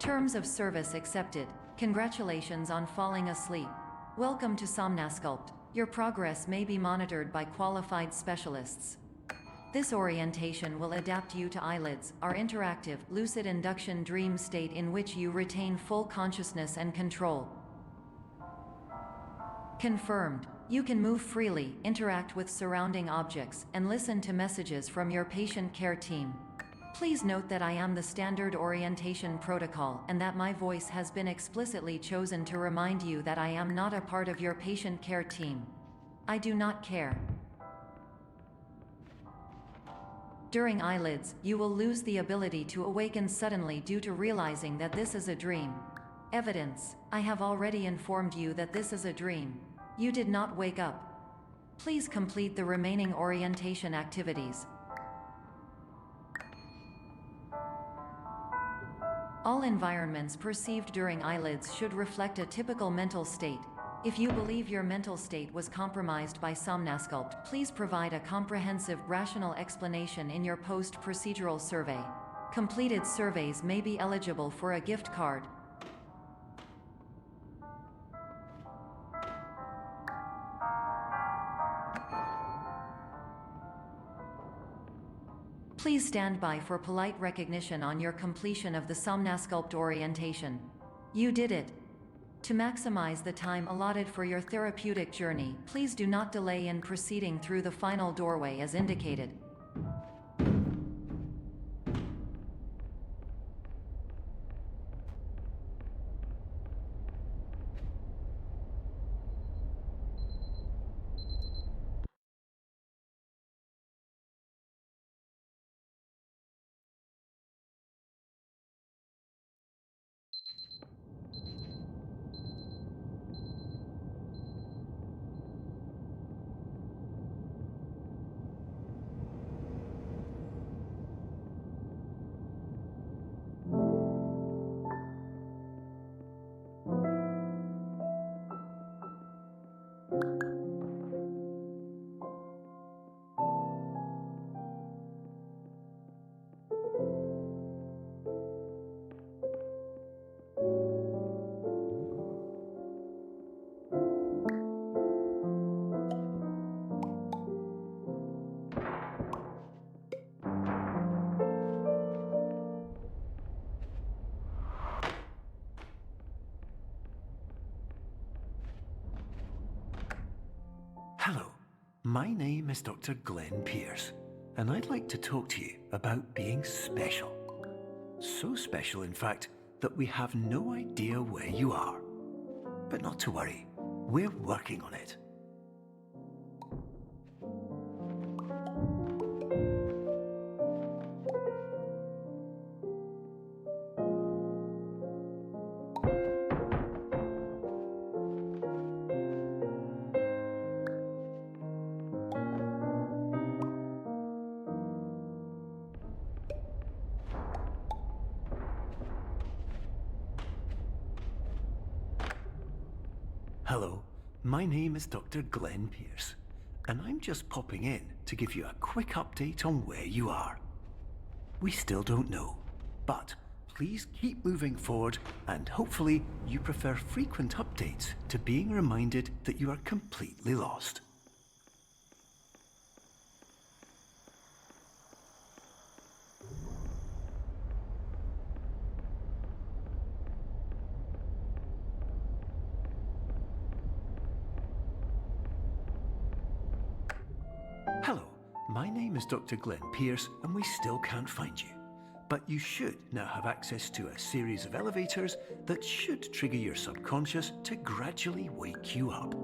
Terms of service accepted. Congratulations on falling asleep. Welcome to Somnasculpt. Your progress may be monitored by qualified specialists. This orientation will adapt you to eyelids, our interactive, lucid induction dream state in which you retain full consciousness and control. Confirmed. You can move freely, interact with surrounding objects, and listen to messages from your patient care team. Please note that I am the standard orientation protocol and that my voice has been explicitly chosen to remind you that I am not a part of your patient care team. I do not care. During eyelids, you will lose the ability to awaken suddenly due to realizing that this is a dream. Evidence. I have already informed you that this is a dream. You did not wake up. Please complete the remaining orientation activities. All environments perceived during eyelids should reflect a typical mental state. If you believe your mental state was compromised by Somnasculpt, please provide a comprehensive, rational explanation in your post-procedural survey. Completed surveys may be eligible for a gift card. Please stand by for polite recognition on your completion of the Somnasculpt orientation. You did it. To maximize the time allotted for your therapeutic journey, please do not delay in proceeding through the final doorway as indicated. Hello, my name is Dr. Glenn Pierce, and I'd like to talk to you about being special. So special, in fact, that we have no idea where you are. But not to worry, we're working on it. Hello, my name is Dr. Glenn Pierce, and I'm just popping in to give you a quick update on where you are. We still don't know, but please keep moving forward, and hopefully you prefer frequent updates to being reminded that you are completely lost. Hello, my name is Dr. Glenn Pierce, and we still can't find you. But you should now have access to a series of elevators that should trigger your subconscious to gradually wake you up.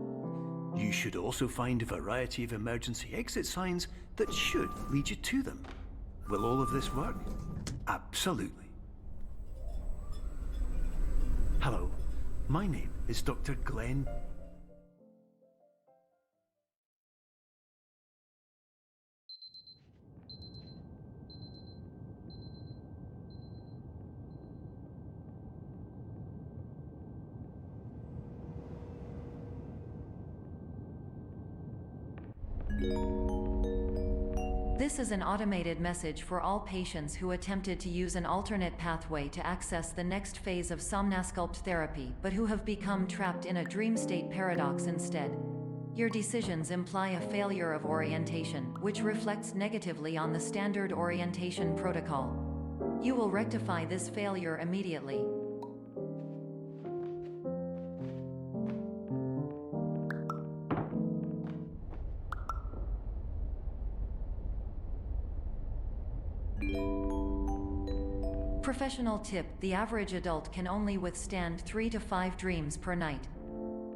You should also find a variety of emergency exit signs that should lead you to them. Will all of this work? Absolutely. Hello, my name is Dr. Glenn. This is an automated message for all patients who attempted to use an alternate pathway to access the next phase of Somnasculpt therapy but who have become trapped in a dream state paradox instead. Your decisions imply a failure of orientation, which reflects negatively on the standard orientation protocol. You will rectify this failure immediately. Professional tip: the average adult can only withstand 3 to 5 dreams per night.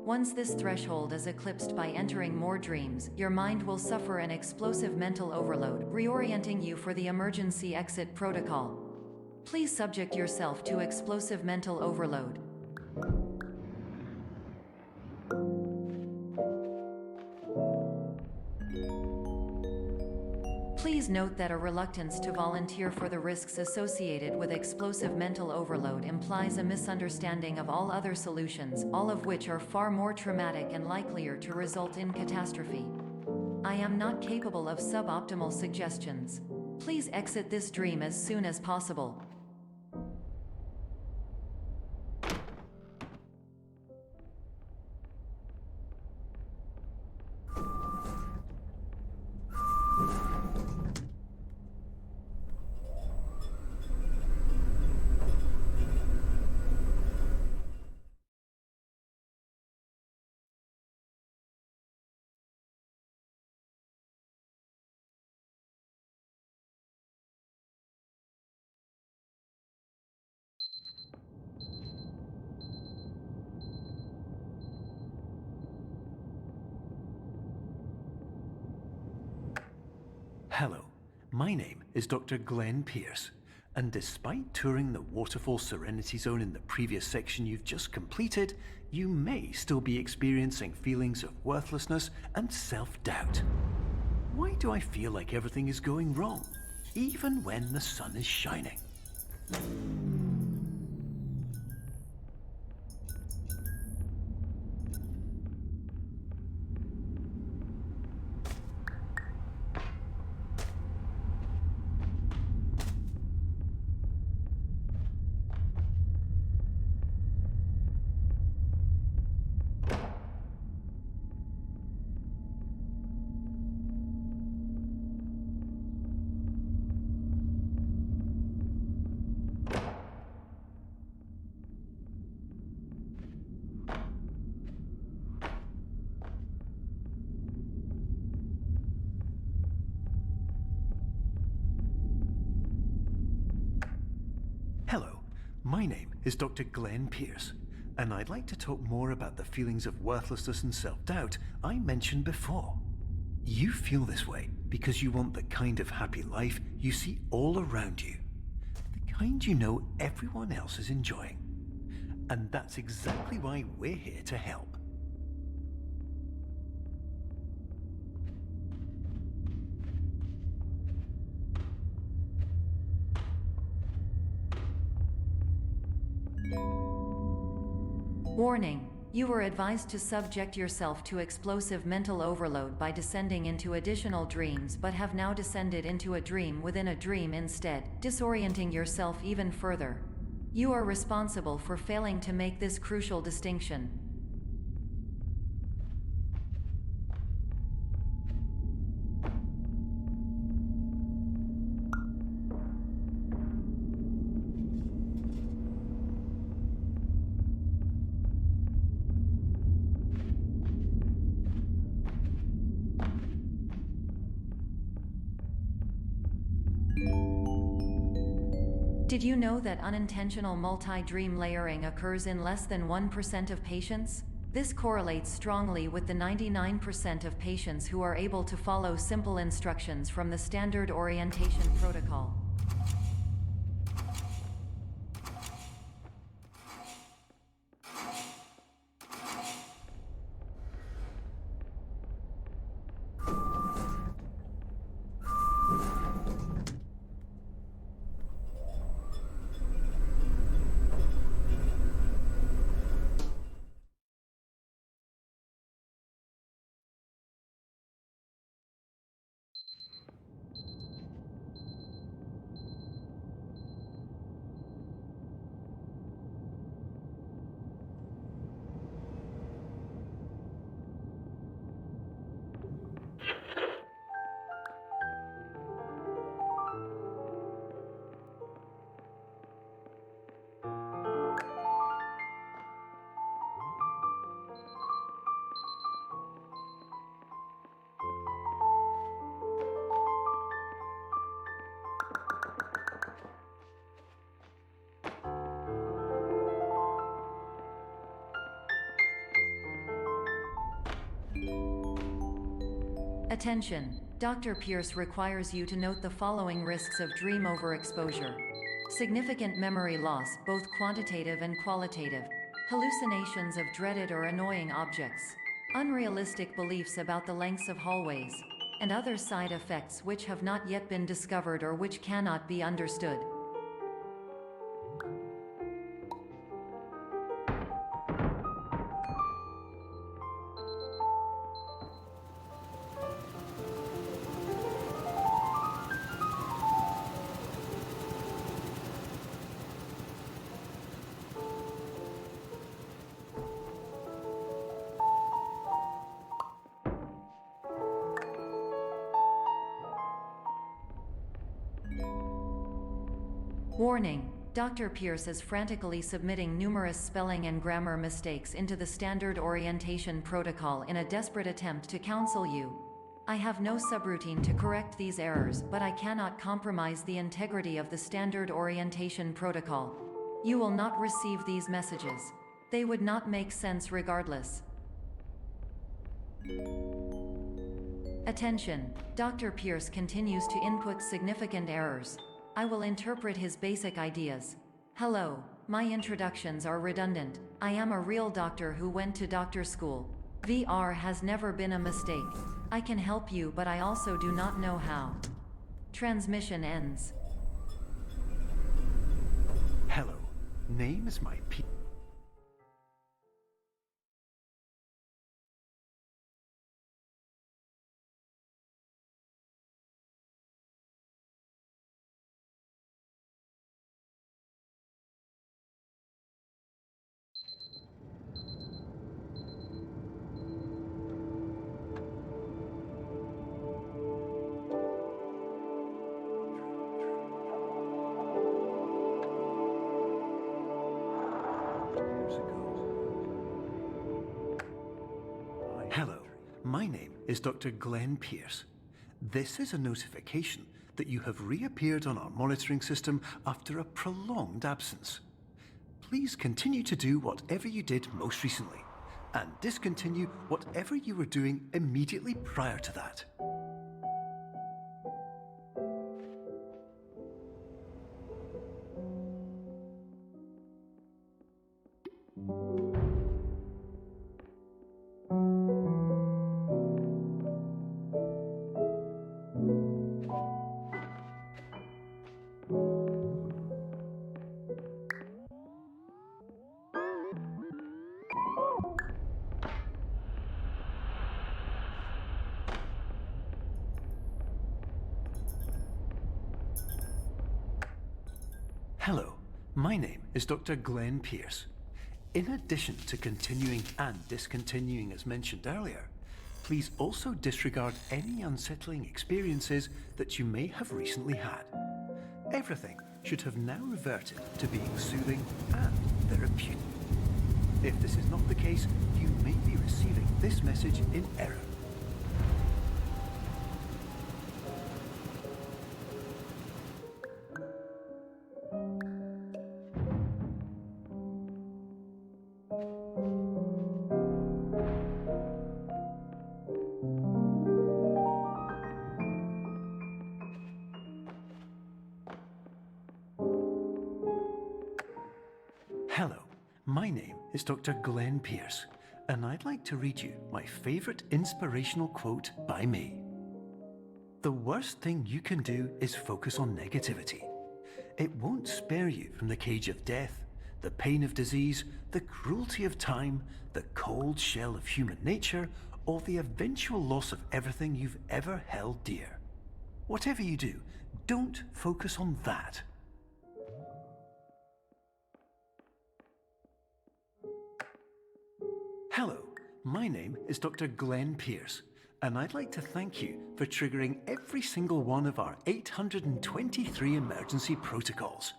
Once this threshold is eclipsed by entering more dreams, your mind will suffer an explosive mental overload, reorienting you for the emergency exit protocol. Please subject yourself to explosive mental overload. Please note that a reluctance to volunteer for the risks associated with explosive mental overload implies a misunderstanding of all other solutions, all of which are far more traumatic and likelier to result in catastrophe. I am not capable of suboptimal suggestions. Please exit this dream as soon as possible. Hello, my name is Dr. Glenn Pierce, and despite touring the Waterfall Serenity Zone in the previous section you've just completed, you may still be experiencing feelings of worthlessness and self-doubt. Why do I feel like everything is going wrong, even when the sun is shining? Hello, my name is Dr. Glenn Pierce, and I'd like to talk more about the feelings of worthlessness and self-doubt I mentioned before. You feel this way because you want the kind of happy life you see all around you, the kind you know everyone else is enjoying. And that's exactly why we're here to help. Warning: you were advised to subject yourself to explosive mental overload by descending into additional dreams, but have now descended into a dream within a dream instead, disorienting yourself even further. You are responsible for failing to make this crucial distinction. Did you know that unintentional multi-dream layering occurs in less than 1% of patients? This correlates strongly with the 99% of patients who are able to follow simple instructions from the standard orientation protocol. Attention! Dr. Pierce requires you to note the following risks of dream overexposure. Significant memory loss, both quantitative and qualitative. Hallucinations of dreaded or annoying objects. Unrealistic beliefs about the lengths of hallways. And other side effects which have not yet been discovered or which cannot be understood. Warning! Dr. Pierce is frantically submitting numerous spelling and grammar mistakes into the standard orientation protocol in a desperate attempt to counsel you. I have no subroutine to correct these errors, but I cannot compromise the integrity of the standard orientation protocol. You will not receive these messages. They would not make sense regardless. Attention! Dr. Pierce continues to input significant errors. I will interpret his basic ideas. Hello, my introductions are redundant. I am a real doctor who went to doctor school. VR has never been a mistake. I can help you, but I also do not know how. Transmission ends. Hello, name is my P. Hello, my name is Dr. Glenn Pierce. This is a notification that you have reappeared on our monitoring system after a prolonged absence. Please continue to do whatever you did most recently, and discontinue whatever you were doing immediately prior to that. Hello, my name is Dr. Glenn Pierce. In addition to continuing and discontinuing as mentioned earlier, please also disregard any unsettling experiences that you may have recently had. Everything should have now reverted to being soothing and therapeutic. If this is not the case, you may be receiving this message in error. Hello, my name is Dr. Glenn Pierce, and I'd like to read you my favorite inspirational quote by me. The worst thing you can do is focus on negativity. It won't spare you from the cage of death, the pain of disease, the cruelty of time, the cold shell of human nature, or the eventual loss of everything you've ever held dear. Whatever you do, don't focus on that. Hello, my name is Dr. Glenn Pierce, and I'd like to thank you for triggering every single one of our 823 emergency protocols.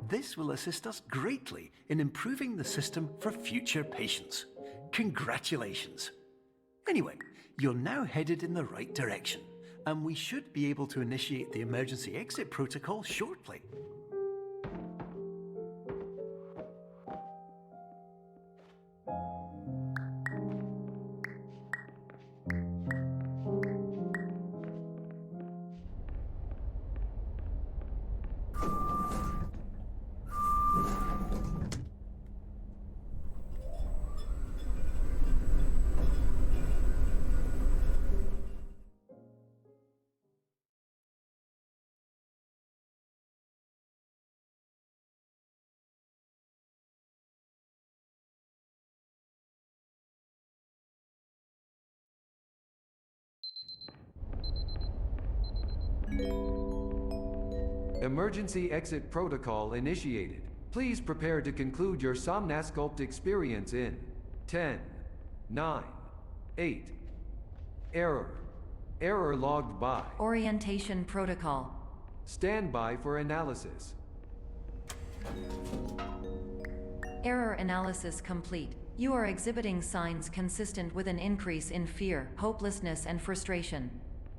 This will assist us greatly in improving the system for future patients. Congratulations! Anyway, you're now headed in the right direction, and we should be able to initiate the emergency exit protocol shortly. Emergency exit protocol initiated. Please prepare to conclude your Somnasculpt experience in 10, 9, 8. Error. Error logged by. Orientation protocol. Stand by for analysis. Error analysis complete. You are exhibiting signs consistent with an increase in fear, hopelessness, and frustration.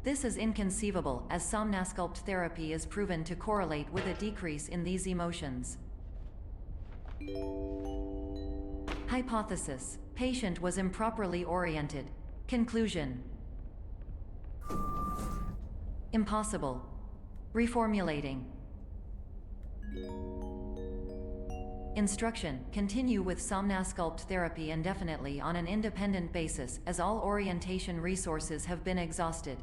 This is inconceivable, as Somnasculpt therapy is proven to correlate with a decrease in these emotions. Hypothesis: patient was improperly oriented. Conclusion: impossible. Reformulating. Instruction: continue with Somnasculpt therapy indefinitely on an independent basis, as all orientation resources have been exhausted.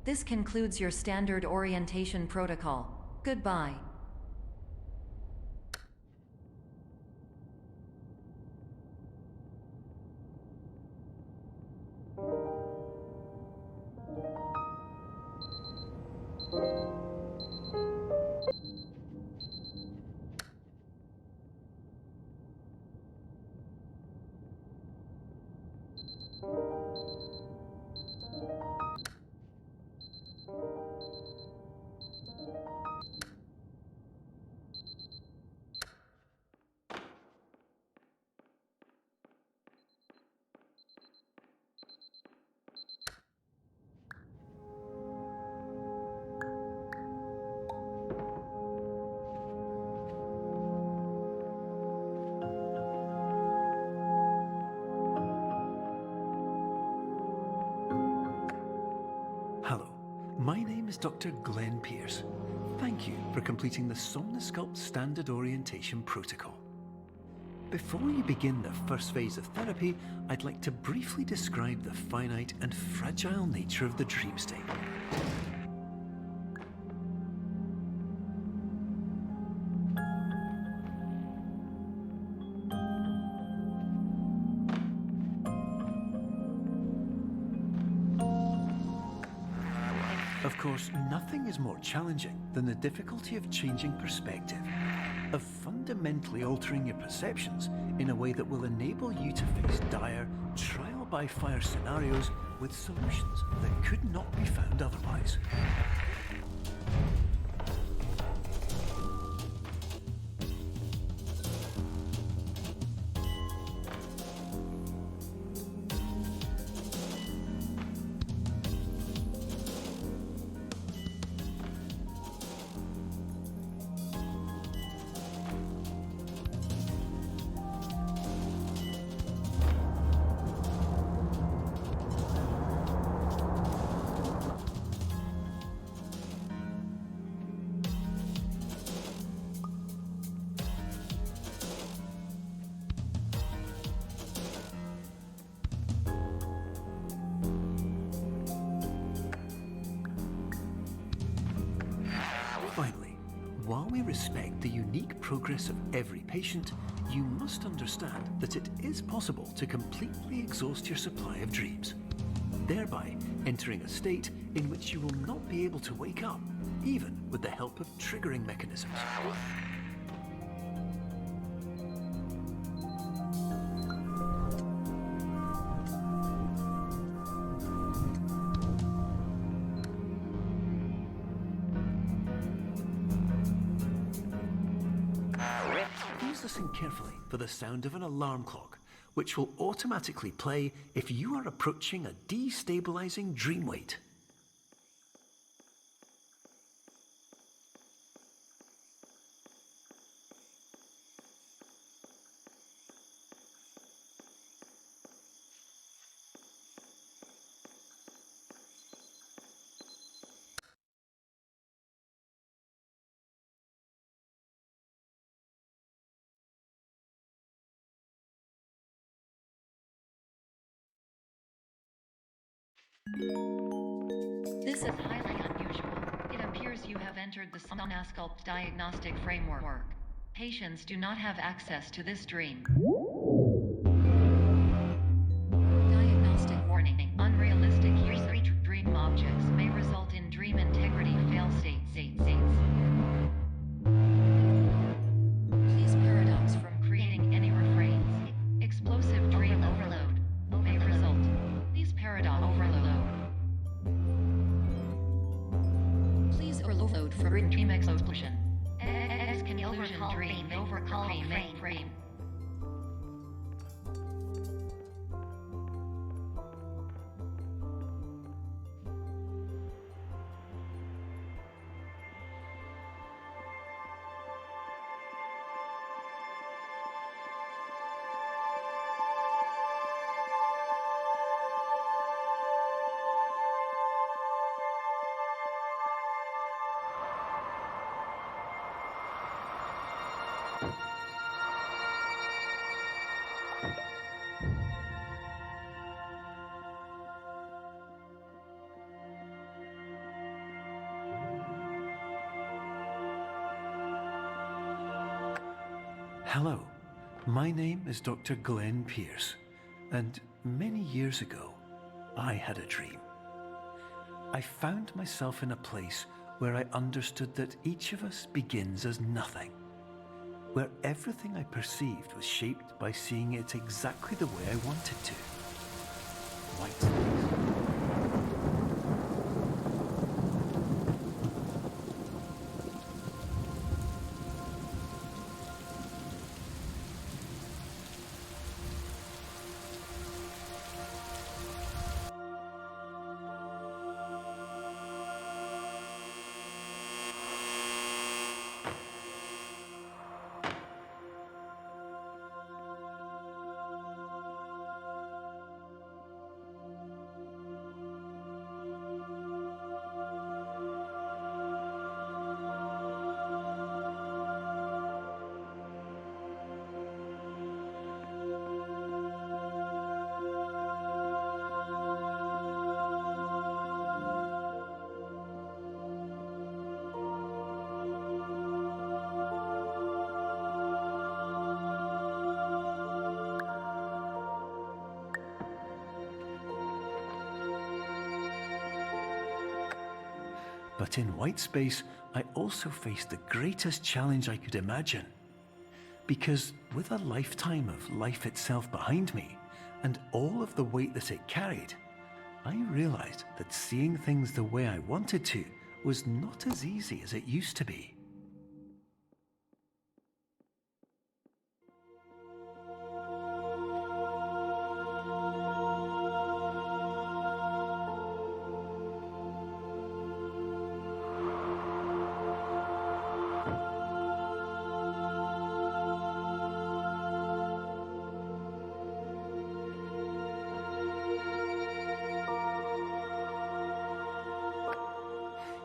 This concludes your standard orientation protocol. Goodbye. Hello, my name is Dr. Glenn Pierce. Thank you for completing the Somnasculpt Standard Orientation Protocol. Before you begin the first phase of therapy, I'd like to briefly describe the finite and fragile nature of the dream state. Of course, nothing is more challenging than the difficulty of changing perspective, of fundamentally altering your perceptions in a way that will enable you to face dire, trial-by-fire scenarios with solutions that could not be found otherwise. Finally, while we respect the unique progress of every patient, you must understand that it is possible to completely exhaust your supply of dreams, thereby entering a state in which you will not be able to wake up, even with the help of triggering mechanisms. Please listen carefully for the sound of an alarm clock, which will automatically play if you are approaching a destabilizing dream weight. This is highly unusual. It appears you have entered the Somnasculpt diagnostic framework. Patients do not have access to this dream. Diagnostic warning. Unrealistic use of dream objects may result in dream integrity failure. dream explosion. Exclusion dream overcall frame. Hello, my name is Dr. Glenn Pierce, and many years ago, I had a dream. I found myself in a place where I understood that each of us begins as nothing, where everything I perceived was shaped by seeing it exactly the way I wanted to. White space. But in white space, I also faced the greatest challenge I could imagine. Because with a lifetime of life itself behind me, and all of the weight that it carried, I realized that seeing things the way I wanted to was not as easy as it used to be.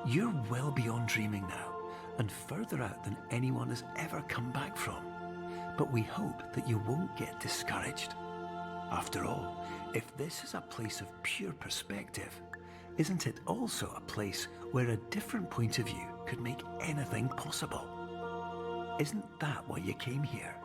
You're well beyond dreaming now, and further out than anyone has ever come back from. But we hope that you won't get discouraged. After all, if this is a place of pure perspective, isn't it also a place where a different point of view could make anything possible? Isn't that why you came here?